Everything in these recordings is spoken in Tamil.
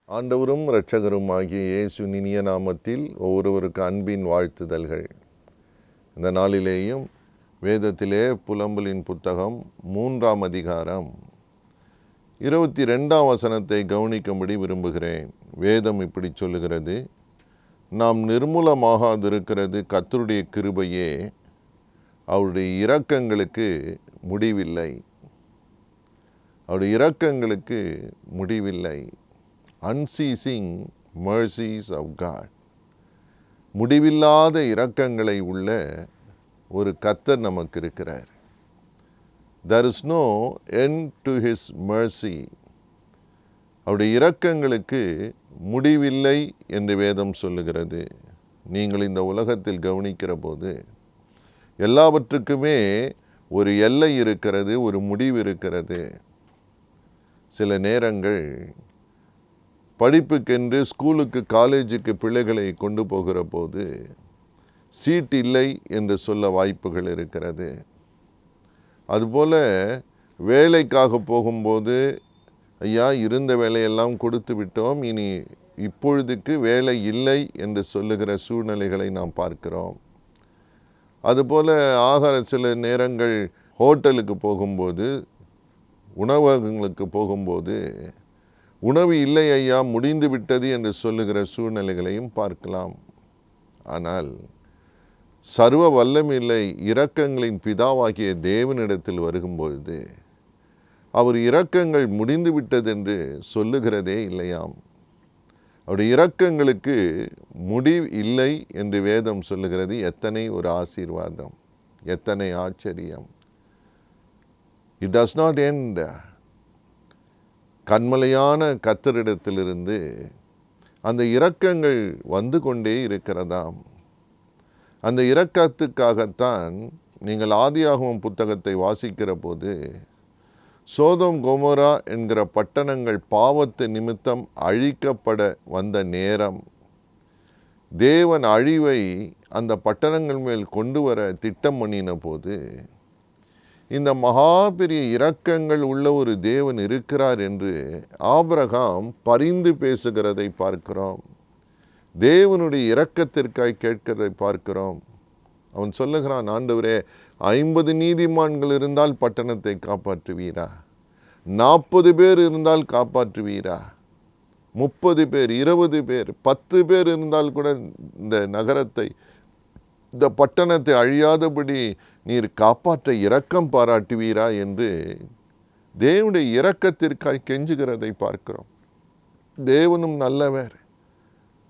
ஆண்டவரும் இரட்சகரும் ஆகிய இயேசுவின் இனிய நாமத்தில் ஒவ்வொருவருக்கு அன்பின் வாழ்த்துதல்கள். இந்த நாளிலேயும் வேதத்திலே புலம்பலின் புத்தகம் 3ஆம் அதிகாரம் 22ஆம் வசனத்தை கவனிக்கும்படி விரும்புகிறேன். வேதம் இப்படி சொல்லுகிறது: நாம் நிர்மூலமாகாதிருக்கிறது கர்த்தருடைய கிருபையே, அவருடைய இரக்கங்களுக்கு முடிவில்லை. அவருடைய இரக்கங்களுக்கு முடிவில்லை. Unceasing mercies of God. முடிவில்லாத இரக்கங்களை உள்ள ஒரு கர்த்தர் நமக்கு இருக்கிறார். There is no end to his mercy. அவருடைய இரக்கங்களுக்கு முடிவில்லை என்று வேதம் சொல்லுகிறது. நீங்கள் இந்த உலகத்தில் கவனிக்கிற போது எல்லாவற்றுக்குமே ஒரு எல்லை இருக்கிறது, ஒரு முடிவு இருக்கிறது. சில நேரங்கள் படிப்புக்கென்று ஸ்கூலுக்கு காலேஜுக்கு பிள்ளைகளை கொண்டு போகிற போது சீட் இல்லை என்று சொல்ல வாய்ப்புகள் இருக்கிறது. அதுபோல் வேலைக்காக போகும்போது, ஐயா இருந்த வேலையெல்லாம் கொடுத்து விட்டோம், இனி இப்பொழுதுக்கு வேலை இல்லை என்று சொல்லுகிற சூழ்நிலைகளை நாம் பார்க்கிறோம். அதுபோல் சில நேரங்கள் ஹோட்டலுக்கு போகும்போது, உணவகங்களுக்கு போகும்போது, உணவு இல்லை ஐயா முடிந்து விட்டது என்று சொல்லுகிற சூழ்நிலைகளையும் பார்க்கலாம். ஆனால் சர்வ வல்லமில்லை இரக்கங்களின் பிதாவாகிய தேவனிடத்தில் வருகும்பொழுது அவர் இரக்கங்கள் முடிந்து விட்டது என்று சொல்லுகிறதே இல்லையாம். அவருடைய இரக்கங்களுக்கு முடிவு இல்லை என்று வேதம் சொல்லுகிறது. எத்தனை ஒரு ஆசீர்வாதம், எத்தனை ஆச்சரியம்! It does not end. கண்மலையான கர்த்தரிடத்திலிருந்து அந்த இரக்கங்கள் வந்து கொண்டே இருக்கிறதாம். அந்த இரக்கத்துக்காகத்தான் நீங்கள் ஆதியாகமம் புத்தகத்தை வாசிக்கிற போது, சோதோம் கொமோரா என்கிற பட்டணங்கள் பாவத்து நிமித்தம் அழிக்கப்பட வந்த நேரம், தேவன் அழிவை அந்த பட்டணங்கள் மேல் கொண்டு வர திட்டம் பண்ணின போது, இந்த மகா பெரிய இரக்கங்கள் உள்ள ஒரு தேவன் இருக்கிறார் என்று ஆபிரகாம் பரிந்து பேசுகிறதை பார்க்கிறோம். தேவனுடைய இரக்கத்திற்காய் கேட்கிறதை பார்க்கிறோம். அவன் சொல்லுகிறான், ஆண்டவரே 50 நீதிமான்கள் இருந்தால் பட்டணத்தை காப்பாற்றுவீரா? 40 பேர் இருந்தால் காப்பாற்றுவீரா? 30 பேர், 20 பேர், 10 பேர் இருந்தால் கூட இந்த நகரத்தை, இந்த பட்டணத்தை அழியாதபடி நீர் காப்பாற்ற இரக்கம் பாராட்டுவீரா என்று தேவனுடைய இரக்கத்திற்காய் கெஞ்சுகிறதை பார்க்கிறோம். தேவனும் நல்லவர்,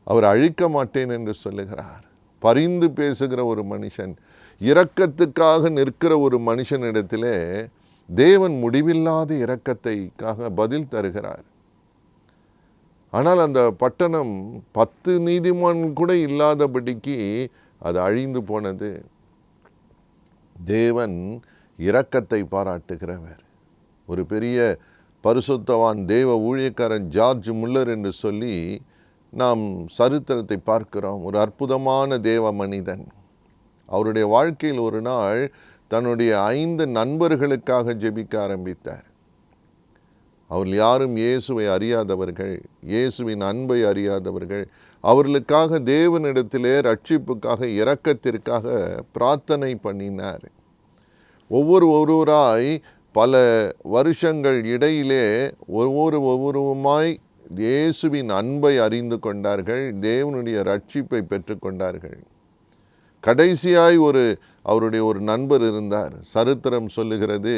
அவர் அழிக்க மாட்டேன் என்று சொல்லுகிறார். பரிந்து பேசுகிற ஒரு மனுஷன், இரக்கத்துக்காக நிற்கிற ஒரு மனுஷனிடத்திலே தேவன் முடிவில்லாத இரக்கத்தைக்காக பதில் தருகிறார். ஆனால் அந்த பட்டணம் 10 நீதிமான் கூட இல்லாதபடிக்கு அது அழிந்து போனது. தேவன் இரக்கத்தை பாராட்டுகிறவர். ஒரு பெரிய பரிசுத்தவான் தேவ ஊழியக்காரன் ஜார்ஜ் முல்லர் என்று சொல்லி நாம் சரித்திரத்தை பார்க்கிறோம். ஒரு அற்புதமான தேவ மனிதன். அவருடைய வாழ்க்கையில் ஒரு நாள் தன்னுடைய 5 நண்பர்களுக்காக ஜெபிக்க ஆரம்பித்தார். அவர்கள் யாரும் இயேசுவை அறியாதவர்கள், இயேசுவின் அன்பை அறியாதவர்கள். அவர்களுக்காக தேவனிடத்திலே ரட்சிப்புக்காக, இரக்கத்திற்காக பிரார்த்தனை பண்ணினார். ஒவ்வொருவராய் பல வருஷங்கள் இடையிலே ஒவ்வொருவருமாய் இயேசுவின் அன்பை அறிந்து கொண்டார்கள், தேவனுடைய ரட்சிப்பை பெற்றுக்கொண்டார்கள். கடைசியாய் அவருடைய ஒரு நண்பர் இருந்தார். சரித்திரம் சொல்லுகிறது,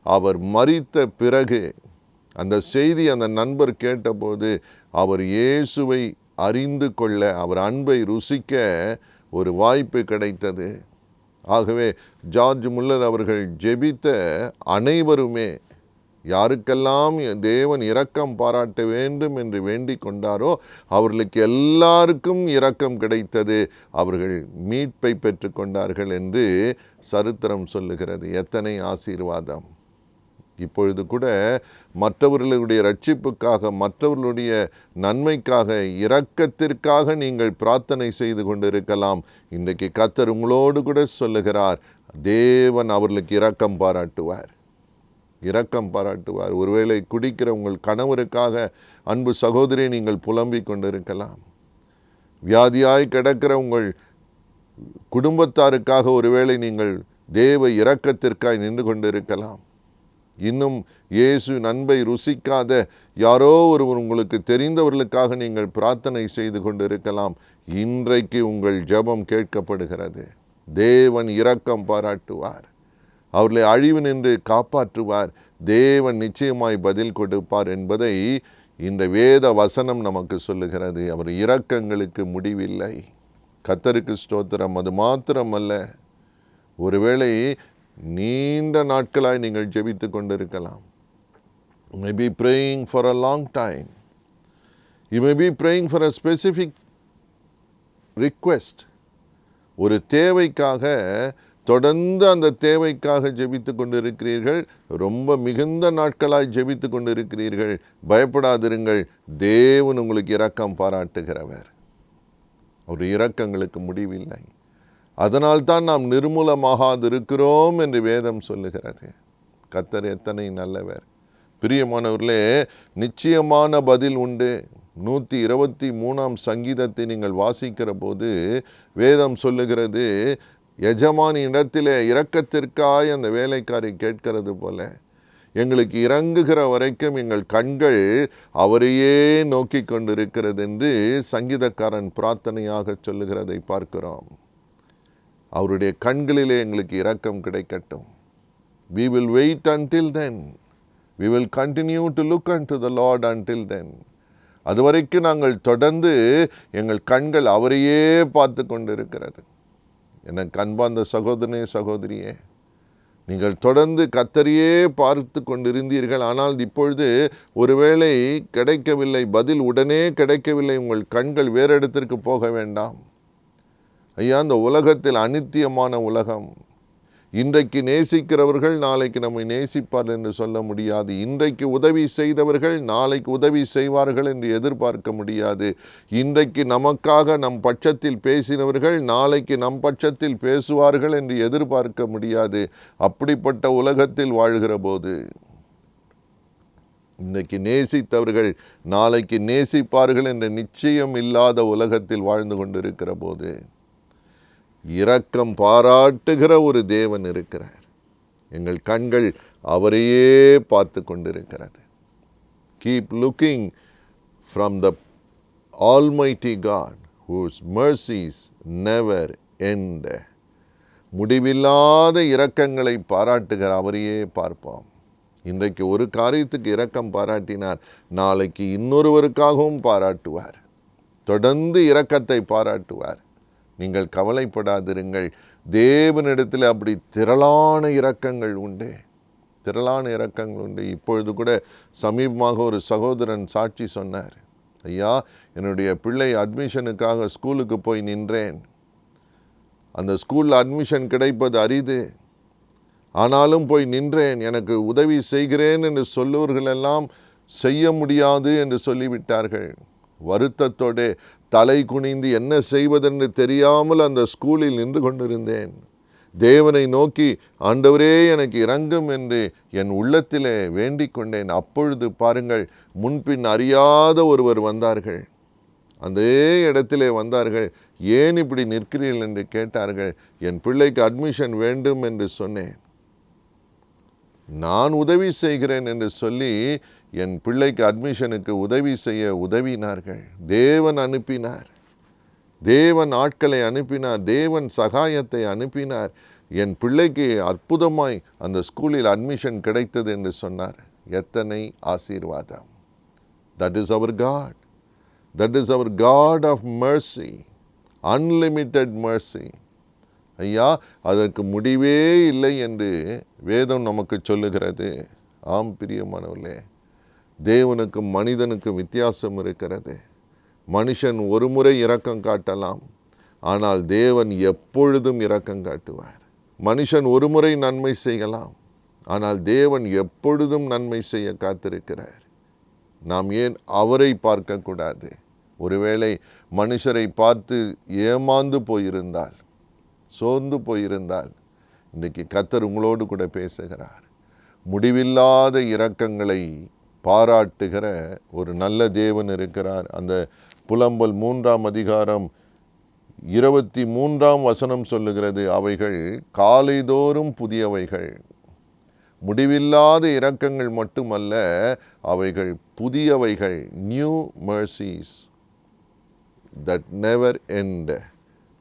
அவர் மரித்த பிறகு அந்த செய்தி அந்த நண்பர் கேட்டபோது அவர் இயேசுவை அறிந்து கொள்ள, அவர் அன்பை ருசிக்க ஒரு வாய்ப்பு கிடைத்தது. ஆகவே ஜார்ஜ் முல்லர் அவர்கள் ஜெபித்த அனைவருமே, யாருக்கெல்லாம் தேவன் இரக்கம் பாராட்ட வேண்டும் என்று வேண்டிக் கொண்டாரோ அவர்களுக்கு எல்லாருக்கும் இரக்கம் கிடைத்தது, அவர்கள் மீட்பை பெற்று கொண்டார்கள் என்று சரித்திரம் சொல்லுகிறது. எத்தனை ஆசீர்வாதம்! இப்பொழுது கூட மற்றவர்களுடைய ரட்சிப்புக்காக, மற்றவர்களுடைய நன்மைக்காக, இரக்கத்திற்காக நீங்கள் பிரார்த்தனை செய்து கொண்டிருக்கலாம். இன்றைக்கு கர்த்தர் உங்களோடு கூட சொல்லுகிறார், தேவன் அவர்களுக்கு இரக்கம் பாராட்டுவார். இரக்கம் பாராட்டுவார். ஒருவேளை குடிக்கிற உங்கள் கணவருக்காக அன்பு சகோதரி நீங்கள் புலம்பிக் கொண்டிருக்கலாம். வியாதியாய் கிடக்கிற உங்கள் குடும்பத்தாருக்காக ஒருவேளை நீங்கள் தேவ இரக்கத்திற்காய் நின்று கொண்டிருக்கலாம். இன்னும் இயேசு அன்பை ருசிக்காத யாரோ ஒருவர் உங்களுக்கு தெரிந்தவர்களுக்காக நீங்கள் பிரார்த்தனை செய்து கொண்டிருக்கலாம். இன்றைக்கு உங்கள் ஜெபம் கேட்கப்படுகிறது. தேவன் இரக்கம் பாராட்டுவார். அவர்களை அழிவு நின்று காப்பாற்றுவார். தேவன் நிச்சயமாய் பதில் கொடுப்பார் என்பதை இந்த வேத வசனம் நமக்கு சொல்லுகிறது. அவர் இரக்கங்களுக்கு முடிவில்லை. கர்த்தருக்கு ஸ்தோத்திரம். அது மாத்திரமல்ல, ஒருவேளை நீண்ட நாட்களாய் நீங்கள் ஜெபித்து கொண்டிருக்கலாம். You may be praying for a long time. You may be praying for a specific request. ஒரு தேவைக்காக தொடர்ந்து அந்த தேவைக்காக ஜெபித்து கொண்டிருக்கிறீர்கள். ரொம்ப மிகுந்த நாட்களாய் ஜெபித்து கொண்டிருக்கிறீர்கள். பயப்படாதிருங்கள். தேவன் உங்களுக்கு இரக்கம் பாராட்டுகிறவர். அவருடைய இரக்கங்களுக்கு முடிவில்லை. அதனால்தான் நாம் நிர்மூலமாகாதிருக்கிறோம் என்று வேதம் சொல்லுகிறது. கர்த்தர் எத்தனை நல்லவர். பிரியமானவர்களே, நிச்சயமான பதில் உண்டு. 123 சங்கீதத்தை நீங்கள் வாசிக்கிற போது வேதம் சொல்லுகிறது, எஜமானி இடத்திலே இரக்கத்திற்காய் அந்த வேலைக்காரி கேட்கிறது போல எங்களுக்கு இறங்குகிற வரைக்கும் எங்கள் கண்கள் அவரையே நோக்கி கொண்டிருக்கிறது என்று சங்கீதக்காரன் பிரார்த்தனையாக சொல்லுகிறதை பார்க்கிறோம். அவருடைய கண்களிலே எங்களுக்கு இரக்கம் கிடைக்கட்டும். We will wait until then. We will continue to look unto the Lord until then. அதுவரைக்கும் நாங்கள் தொடர்ந்து எங்கள் கண்கள் அவரையே பார்த்து கொண்டிருக்கிறது. எனக்கு அன்பார்ந்த சகோதரனே, சகோதரியே, நீங்கள் தொடர்ந்து கர்த்தரையே பார்த்து கொண்டிருந்தீர்கள். ஆனால் இப்பொழுது ஒருவேளை கிடைக்கவில்லை, பதில் உடனே கிடைக்கவில்லை. உங்கள் கண்கள் வேறு இடத்திற்கு போக வேண்டாம். ஐயா, இந்த உலகத்தில் அநித்தியமான உலகம். இன்றைக்கு நேசிக்கிறவர்கள் நாளைக்கு நம்மை நேசிப்பார் என்று சொல்ல முடியாது. இன்றைக்கு உதவி செய்தவர்கள் நாளைக்கு உதவி செய்வார்கள் என்று எதிர்பார்க்க முடியாது. இன்றைக்கு நமக்காக நம் பட்சத்தில் பேசினவர்கள் நாளைக்கு நம் பட்சத்தில் பேசுவார்கள் என்று எதிர்பார்க்க முடியாது. அப்படிப்பட்ட உலகத்தில் வாழ்கிற போது இன்றைக்கு நேசித்தவர்கள் நாளைக்கு நேசிப்பார்கள் என்ற நிச்சயம் இல்லாத உலகத்தில் வாழ்ந்து கொண்டிருக்கிற போது இரக்கம் பாராட்டுகிற ஒரு தேவன் இருக்கிறார். எங்கள் கண்கள் அவரையே பார்த்து கொண்டிருக்கிறது. Keep looking from the Almighty God whose mercies never end. முடிவில்லாத இரக்கங்களை பாராட்டுகிற அவரையே பார்ப்போம். இன்றைக்கு ஒரு காரியத்துக்கு இரக்கம் பாராட்டினார், நாளைக்கு இன்னொருவருக்காகவும் பாராட்டுவார். தொடர்ந்து இரக்கத்தை பாராட்டுவார். நீங்கள் கவலைப்படாதிருங்கள். தேவனிடத்தில் அப்படி திரளான இரக்கங்கள் உண்டு. திரளான இரக்கங்கள் உண்டு. இப்பொழுது கூட சமீபமாக ஒரு சகோதரன் சாட்சி சொன்னார். ஐயா, என்னுடைய பிள்ளை அட்மிஷனுக்காக ஸ்கூலுக்கு போய் நின்றேன். அந்த ஸ்கூலில் அட்மிஷன் கிடைப்பது அரிது. ஆனாலும் போய் நின்றேன். எனக்கு உதவி செய்கிறேன் என்று சொல்லுவர்களெல்லாம் செய்ய முடியாது என்று சொல்லிவிட்டார்கள். வருத்தத்தோடு தலை குனிந்து என்ன செய்வதென்று தெரியாமல் அந்த ஸ்கூலில் நின்று கொண்டிருந்தேன். தேவனை நோக்கி, ஆண்டவரே எனக்கு இரங்கும் என்று என் உள்ளத்திலே வேண்டிக் கொண்டேன். அப்பொழுது பாருங்கள், முன்பின் அறியாத ஒருவர் வந்தார்கள். அந்த இடத்திலே வந்தார்கள். ஏன் இப்படி நிற்கிறீர்கள் என்று கேட்டார்கள். என் பிள்ளைக்கு அட்மிஷன் வேண்டும் என்று சொன்னேன். நான் உதவி செய்கிறேன் என்று சொல்லி என் பிள்ளைக்கு அட்மிஷனுக்கு உதவி செய்ய உதவினார்கள். தேவன் அனுப்பினார். தேவன் ஆட்களை அனுப்பினார். தேவன் சகாயத்தை அனுப்பினார். என் பிள்ளைக்கு அற்புதமாய் அந்த ஸ்கூலில் அட்மிஷன் கிடைத்தது என்று சொன்னார். எத்தனை ஆசீர்வாதம்! That is our God. That is our God of mercy. Unlimited mercy. ஐயா, அதற்கு முடிவே இல்லை என்று வேதம் நமக்கு சொல்லுகிறது. ஆம் பிரியமானவர்களே, தேவனுக்கும் மனிதனுக்கும் வித்தியாசம் இருக்கிறது. மனுஷன் ஒரு முறை இரக்கம் காட்டலாம், ஆனால் தேவன் எப்பொழுதும் இரக்கம் காட்டுவார். மனுஷன் ஒரு முறை நன்மை செய்யலாம், ஆனால் தேவன் எப்பொழுதும் நன்மை செய்ய காத்திருக்கிறார். நாம் ஏன் அவரை பார்க்கக்கூடாது? ஒருவேளை மனுஷரை பார்த்து ஏமாந்து போயிருந்தால், சோர்ந்து போயிருந்தால், இன்றைக்கு கர்த்தர் உங்களோடு கூட பேசுகிறார். முடிவில்லாத இரக்கங்களை பாராட்டுகிற ஒரு நல்ல தேவன் இருக்கிறார். அந்த புலம்பல் 3ஆம் அதிகாரம் 23ஆம் வசனம் சொல்லுகிறது, அவைகள் காலைதோறும் புதியவைகள். முடிவில்லாத இரக்கங்கள் மட்டுமல்ல, அவைகள் புதியவைகள். New mercies that never end.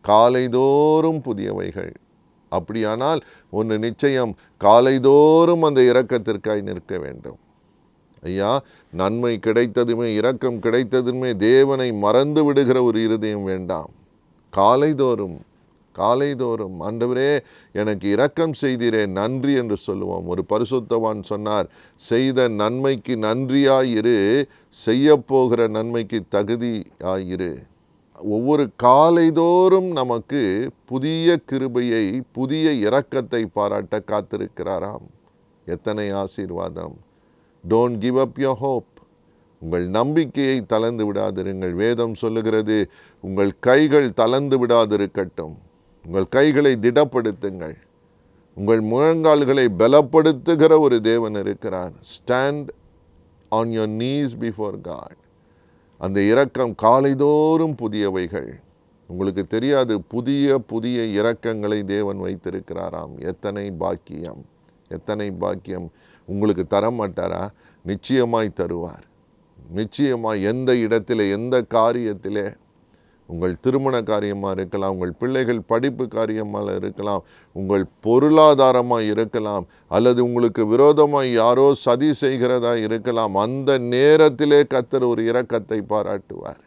காலைதோறும் புதியவைகள். அப்படியானால் ஒன்று நிச்சயம், காலைதோறும் அந்த இரக்கத்திற்காய் நிற்க வேண்டும். ஐயா, நன்மை கிடைத்ததுமே, இரக்கம் கிடைத்ததுமே தேவனை மறந்து விடுகிற ஒரு இருதயம் வேண்டாம். காலைதோறும் காலைதோறும் ஆண்டவரே எனக்கு இரக்கம் செய்தீரே, நன்றி என்று சொல்லுவோம். ஒரு பரிசுத்தவான் சொன்னார், செய்த நன்மைக்கு நன்றியாயிரு, செய்யப்போகிற நன்மைக்கு தகுதியாயிரு. ஒவ்வொரு காலைதோறும் நமக்கு புதிய கிருபையை, புதிய இரக்கத்தை பாராட்ட காத்திருக்கிறாராம். எத்தனை ஆசீர்வாதம்! Don't give up your hope. உங்கள் நம்பிக்கையை தளர்ந்து விடாதிருங்கள். வேதம் சொல்லுகிறது, உங்கள் கைகள் தளர்ந்து விடாதிருக்கட்டும். உங்கள் கைகளை திடப்படுத்துங்கள். உங்கள் முழங்கால்களை பலப்படுத்துகிற ஒரு தேவன் இருக்கிறார். Stand on your knees before God. அந்த இரக்கம் காலைதோறும் புதியவைகள். உங்களுக்கு தெரியாது, புதிய புதிய இரக்கங்களை தேவன் வைத்திருக்கிறாராம். எத்தனை பாக்கியம், எத்தனை பாக்கியம்! உங்களுக்கு தர மாட்டாரா? நிச்சயமாய் தருவார். நிச்சயமாய். எந்த இடத்திலே, எந்த காரியத்திலே, உங்கள் திருமண காரியமாக இருக்கலாம், உங்கள் பிள்ளைகள் படிப்பு காரியமாக இருக்கலாம், உங்கள் பொருளாதாரமாக இருக்கலாம், அல்லது உங்களுக்கு விரோதமாக யாரோ சதி செய்கிறதா இருக்கலாம், அந்த நேரத்திலே கர்த்தர் ஒரு இரக்கத்தை பாராட்டுவார்.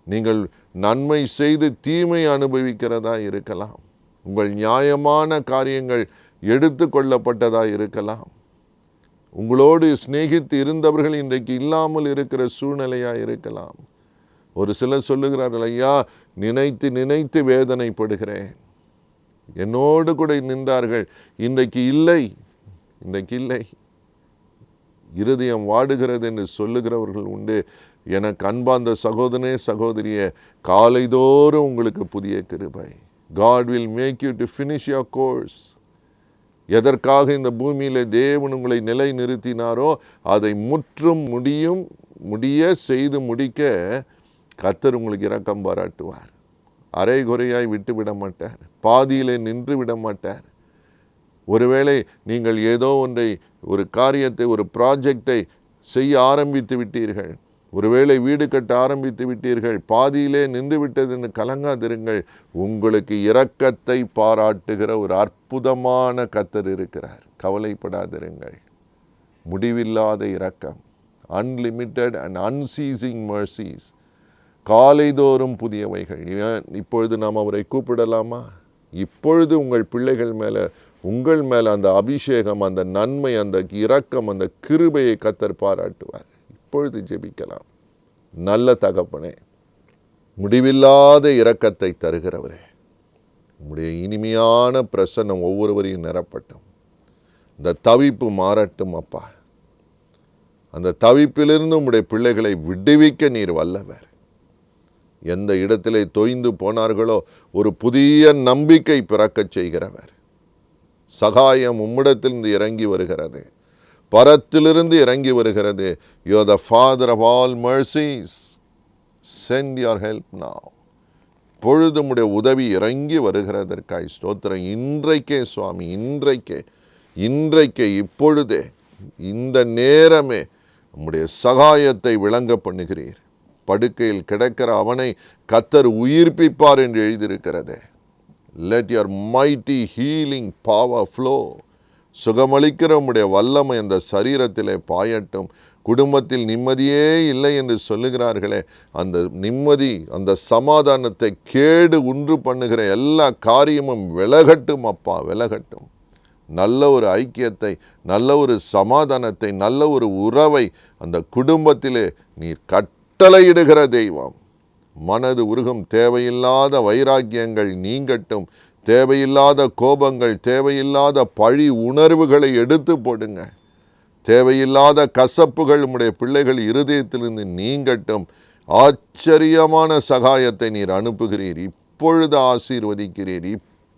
நீங்கள் நன்மை செய்து தீமை அனுபவிக்கிறதா இருக்கலாம், உங்கள் நியாயமான காரியங்கள் எடுத்து கொள்ளப்பட்டதா இருக்கலாம், உங்களோடு சிநேகித்து இருந்தவர்கள் இன்றைக்கு இல்லாமல் இருக்கிற சூழ்நிலையாக இருக்கலாம். ஒரு சிலர் சொல்லுகிறார்கள், ஐயா, நினைத்து நினைத்து வேதனைப்படுகிறேன். என்னோடு கூட நின்றார்கள், இன்றைக்கு இல்லை, இன்றைக்கு இல்லை. இருதயம் வாடுகிறது என்று சொல்லுகிறவர்கள் உண்டு. எனக்கு அன்பார்ந்த சகோதரனே, சகோதரியே, காலைதோறும் உங்களுக்கு புதிய கிருபை. God will make you to finish your course. எதற்காக இந்த பூமியிலே தேவன் உங்களை நிலை நிறுத்தினாரோ அதை முற்றும் முடிய செய்து முடிக்க கர்த்தர் உங்களுக்கு இரக்கம் பாராட்டுவார். அரை குறையாய் விட்டு விட மாட்டார். பாதியிலே நின்று விட மாட்டார். ஒருவேளை நீங்கள் ஏதோ ஒன்றை, ஒரு காரியத்தை, ஒரு ப்ராஜெக்டை செய்ய ஆரம்பித்து விட்டீர்கள், ஒருவேளை வீடு கட்ட ஆரம்பித்து விட்டீர்கள், பாதியிலே நின்று விட்டதுன்னு கலங்காதிருங்கள். உங்களுக்கு இரக்கத்தை பாராட்டுகிற ஒரு அற்புதமான கர்த்தர் இருக்கிறார். கவலைப்படாதிருங்கள். முடிவில்லாத இரக்கம், அன்லிமிட்டெட் அண்ட் அன்சீசிங் mercies, காலைதோறும் புதியவைகள். இப்பொழுது நாம் அவரை கூப்பிடலாமா? இப்பொழுது உங்கள் பிள்ளைகள் மேலே, உங்கள் மேலே அந்த அபிஷேகம், அந்த நன்மை, அந்த இரக்கம், அந்த கிருபையை கர்த்தர் பாராட்டுவார். இப்பொழுது ஜெபிக்கலாம். நல்ல தகப்பனே, முடிவில்லாத இரக்கத்தை தருகிறவரே, உம்முடைய இனிமையான பிரசன்னம் ஒவ்வொருவரையும் நிரப்பட்டும். இந்த தவிப்பு மாறட்டும் அப்பா. அந்த தவிப்பிலிருந்து உம்முடைய பிள்ளைகளை விடுவிக்க நீர் வல்லவர். எந்த இடத்திலே தொய்ந்து போனார்களோ ஒரு புதிய நம்பிக்கை பிறக்கச் செய்கிறவர். சகாயம் உம்மிடத்திலிருந்து இறங்கி வருகிறது, பரத்திலிருந்து இறங்கி வருகிறது. You are the Father of all mercies. Send your help now. பொழுது உம்முடைய உதவி இறங்கி வருகிறதற்காய் ஸ்தோத்திரம். இன்றைக்கே சுவாமி, இன்றைக்கே இப்பொழுதே, இந்த நேரமே உம்முடைய சகாயத்தை விளங்க பண்ணுகிறீர். படுக்கையில் கிடக்கிற அவனை கர்த்தர் உயிர்ப்பிப்பார் என்று எழுதியிருக்கிறதே. Let your mighty healing power flow. சுகமளிக்கிற உம்முடைய வல்லமை அந்த சரீரத்திலே பாயட்டும். குடும்பத்தில் நிம்மதியே இல்லை என்று சொல்லுகிறார்களே, அந்த நிம்மதி, அந்த சமாதானத்தை கேடு உண்டு பண்ணுகிற எல்லா காரியமும் விலகட்டும் அப்பா, விலகட்டும். நல்ல ஒரு ஐக்கியத்தை, நல்ல ஒரு சமாதானத்தை, நல்ல ஒரு உறவை அந்த குடும்பத்திலே நீர் கட்டளையிடுகிற தெய்வம். மனது உருகும் தேவையில்லாத வைராக்கியங்கள் நீங்கட்டும். தேவையில்லாத கோபங்கள், தேவையில்லாத பழி உணர்வுகளை எடுத்து போடுங்க. தேவையில்லாத கசப்புகள் உம்முடைய பிள்ளைகள் இருதயத்திலிருந்து நீங்கட்டும். ஆச்சரியமான சகாயத்தை நீர் அனுப்புகிறீர். இப்பொழுது ஆசீர்வதிக்கிறீர்.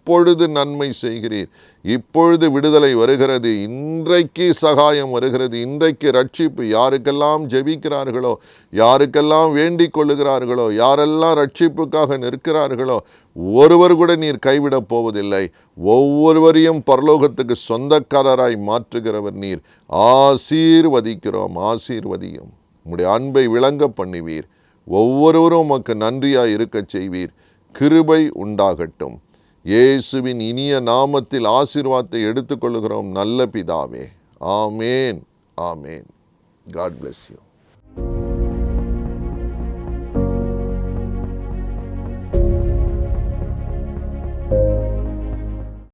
இப்பொழுது நன்மை செய்கிறீர், இப்பொழுது விடுதலை வருகிறது, இன்றைக்கு சகாயம் வருகிறது, இன்றைக்கு ரட்சிப்பு. யாருக்கெல்லாம் ஜெபிக்கிறார்களோ, யாருக்கெல்லாம் வேண்டிக் கொள்ளுகிறார்களோ, யாரெல்லாம் ரட்சிப்புக்காக நிற்கிறார்களோ, ஒருவர் கூட நீர் கைவிடப் போவதில்லை. ஒவ்வொருவரையும் பரலோகத்துக்கு சொந்தக்காரராய் மாற்றுகிறவர் நீர். ஆசீர்வதிக்கிறோம், ஆசீர்வதியும். உம்முடைய அன்பை விளங்க பண்ணுவீர். ஒவ்வொருவரும் உமக்கு நன்றியாய் இருக்கச் செய்வீர். கிருபை உண்டாகட்டும். இயேசுவின் இனிய நாமத்தில் ஆசீர்வாதத்தை எடுத்துக்கொள்கிறோம் நல்ல பிதாவே. ஆமேன், ஆமேன். God bless you.